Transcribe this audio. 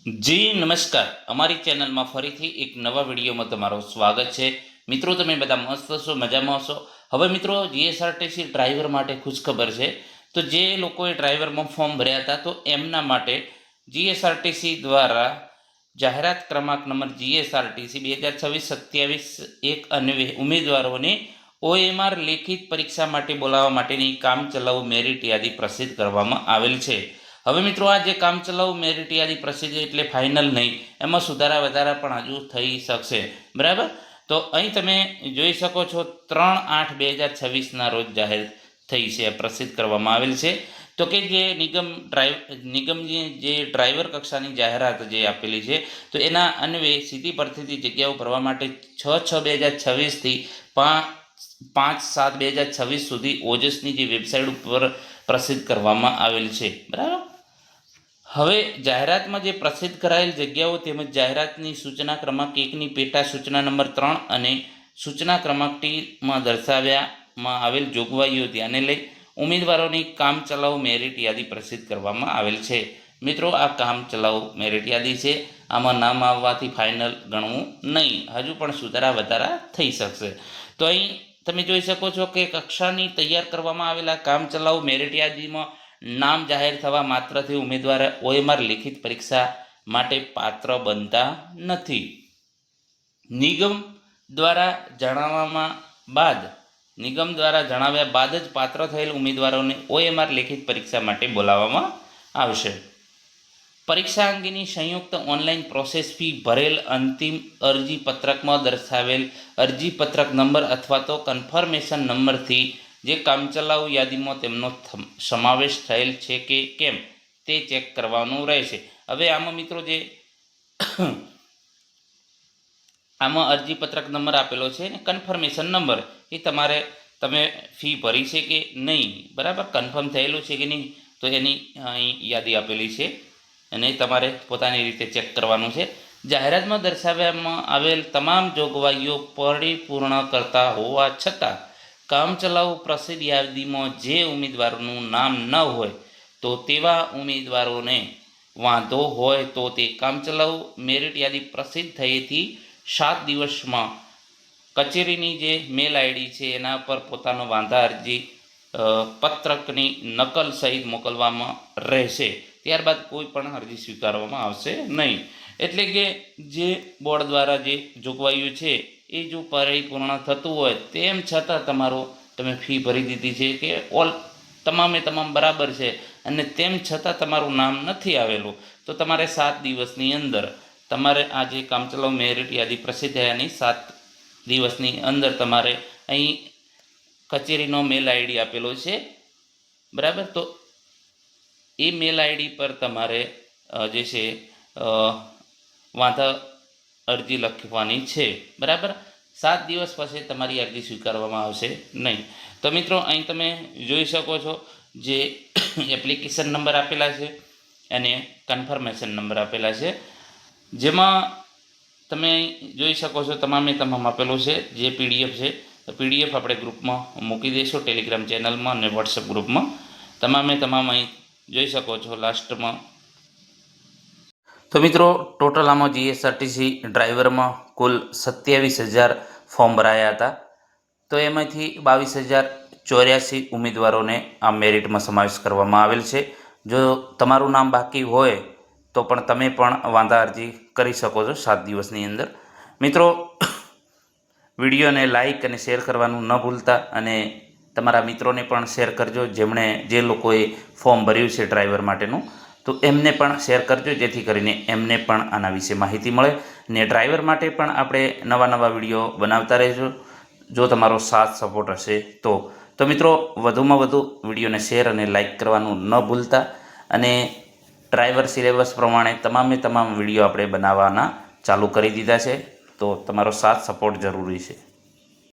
જી નમસ્કાર, અમારી ચેનલમાં ફરીથી એક નવા વિડીયોમાં તમારું સ્વાગત છે। મિત્રો, તમે બધા મસ્ત છો, મજામાં હશો। હવે મિત્રો, જીએસઆરટીસી ડ્રાઈવર માટે ખુશખબર છે। તો જે લોકોએ ડ્રાઈવરમાં ફોર્મ ભર્યા હતા, તો એમના માટે જીએસઆરટીસી દ્વારા જાહેરાત ક્રમાંક નંબર જીએસઆરટીસી 2026-27 અન્વયે ઉમેદવારોને ઓએમઆર લેખિત પરીક્ષા માટે બોલાવવા માટેની કામચલાઉ મેરિટ યાદી પ્રસિદ્ધ કરવામાં આવેલ છે। હવે મિત્રો, આ જે કામચલાઉ મેરિટ યાદી પ્રસિદ્ધ એટલે ફાઇનલ નહીં, એમાં સુધારા વધારા પણ હજુ થઈ શકશે, બરાબર। તો અહીં તમે જોઈ શકો છો 3/8/2026ના રોજ જાહેર થઈ છે, પ્રસિદ્ધ કરવામાં આવેલ છે। તો કે જે નિગમની જે ડ્રાઈવર કક્ષાની જાહેરાત જે આપેલી છે, તો એના અન્વયે સીધી ભરતીની જગ્યાઓ ભરવા માટે 6/6/2026થી 5/7/2026 સુધી ઓજસની જે વેબસાઇટ ઉપર પ્રસિદ્ધ કરવામાં આવેલ છે, બરાબર। હવે જાહેરાતમાં જે પ્રસિદ્ધ કરાયેલ જગ્યાઓ તેમજ જાહેરાતની સૂચના ક્રમાંક 1ની પેટા સૂચના નંબર 3 અને સૂચના ક્રમાંક Tમાં દર્શાવવામાં આવેલ જોગવાઈઓ ધ્યાને લઈ ઉમેદવારોની કામચલાઉ મેરિટ યાદી પ્રસિદ્ધ કરવામાં આવેલ છે। મિત્રો, આ કામચલાઉ મેરિટ યાદી છે, આમાં નામ આવવાથી ફાઇનલ ગણવું નહીં, હજુ પણ સુધારા વધારા થઈ શકશે। તો અહીં તમે જોઈ શકો છો કે કક્ષાની તૈયાર કરવામાં આવેલા કામચલાઉ મેરિટ યાદીમાં નામ જાહેર થવા માત્રથી ઉમેદવાર ઓએમઆર લેખિત પરીક્ષા માટે પાત્ર બનતા નથી। નિગમ દ્વારા જણાવ્યા બાદ જ પાત્ર થયેલ ઉમેદવારોને ઓએમઆર લેખિત પરીક્ષા માટે બોલાવવામાં આવશે। પરીક્ષા અંગેની સંયુક્ત ઓનલાઈન પ્રોસેસ ફી ભરેલ અંતિમ અરજીપત્રકમાં દર્શાવેલ અરજીપત્રક નંબર અથવા તો કન્ફર્મેશન નંબરથી જે કામચલાઉ યાદીમાં તેમનો સમાવેશ થયેલ છે કે કેમ તે ચેક કરવાનું રહેશે। હવે આમાં મિત્રો જે આમાં અરજીપત્રક નંબર આપેલો છે ને કન્ફર્મેશન નંબર, એ તમે ફી ભરી છે કે નહીં, બરાબર, કન્ફર્મ થયેલું છે કે નહીં, તો એની અહીં યાદી આપેલી છે અને તમારે પોતાની રીતે ચેક કરવાનું છે। જાહેરાતમાં દર્શાવવામાં આવેલ તમામ જોગવાઈઓ પરિપૂર્ણ કરતા હોવા છતાં કામચલાઉ પ્રસિદ્ધ યાદીમાં જે ઉમેદવારોનું નામ ન હોય, તો તેવા ઉમેદવારોને વાંધો હોય તો તે કામચલાઉ મેરિટ યાદી પ્રસિદ્ધ થયેથી 7 દિવસમાં કચેરીની જે મેલ આઈડી છે એના પર પોતાનો વાંધા અરજી પત્રકની નકલ સહિત મોકલવામાં રહેશે। ત્યારબાદ કોઈ પણ અરજી સ્વીકારવામાં આવશે નહીં। એટલે કે જે બોર્ડ દ્વારા જે જોગવાઈઓ છે એ જો પરિપૂર્ણ થતું હોય તેમ છતાં તમે ફી ભરી દીધી છે કે તમામે તમામ બરાબર છે અને તેમ છતાં તમારું નામ નથી આવેલું, તો તમારે 7 દિવસની અંદર તમારે આ જે કામચલાઉ મેરિટ યાદી પ્રસિદ્ધ થયાની 7 દિવસની અંદર તમારે અહીં કચેરીનો મેલ આઈડી આપેલો છે, બરાબર, તો એ મેલ આઈડી પર તમારે જે છે વાંધા અરજી લખવાની છે, બરાબર। 7 દિવસ પછી તમારી અરજી સ્વીકારવામાં આવશે નહીં। તો મિત્રો, અહીં તમે જોઈ શકો છો જે એપ્લિકેશન નંબર આપેલા છે અને કન્ફર્મેશન નંબર આપેલા છે, જેમાં તમે જોઈ શકો છો તમામે તમામ આપેલું છે। જે પીડીએફ છે, તો પીડીએફ આપણે ગ્રુપમાં મૂકી દઈશું, ટેલિગ્રામ ચેનલમાં અને વોટ્સએપ ગ્રુપમાં, તમામે તમામ અહીં જોઈ શકો છો લાસ્ટમાં। તો મિત્રો, ટોટલ આમાં જીએસઆરટીસી ડ્રાઈવરમાં કુલ 27,000 ફોર્મ ભરાયા હતા। તો એમાંથી 22,084 ઉમેદવારોને આ મેરિટમાં સમાવેશ કરવામાં આવેલ છે। જો તમારું નામ બાકી હોય તો પણ તમે પણ વાંધા અરજી કરી શકો છો 7 દિવસની અંદર। મિત્રો, વિડીયોને લાઇક અને શેર કરવાનું ન ભૂલતા અને તમારા મિત્રોને પણ શેર કરજો, જે લોકોએ ફોર્મ ભર્યું છે ડ્રાઈવર માટેનું, તો એમને પણ શેર કરજો, જેથી કરીને એમને પણ આના વિશે માહિતી મળે ને ડ્રાઈવર માટે પણ આપણે નવા વિડીયો બનાવતા રહીશું, જો તમારો સાથ સપોર્ટ હશે તો મિત્રો, વધુમાં વધુ વિડીયોને શેર અને લાઇક કરવાનું ન ભૂલતા અને ડ્રાઈવર સિલેબસ પ્રમાણે તમામ વિડીયો આપણે બનાવવાના ચાલુ કરી દીધા છે, તો તમારો સાથ સપોર્ટ જરૂરી છે।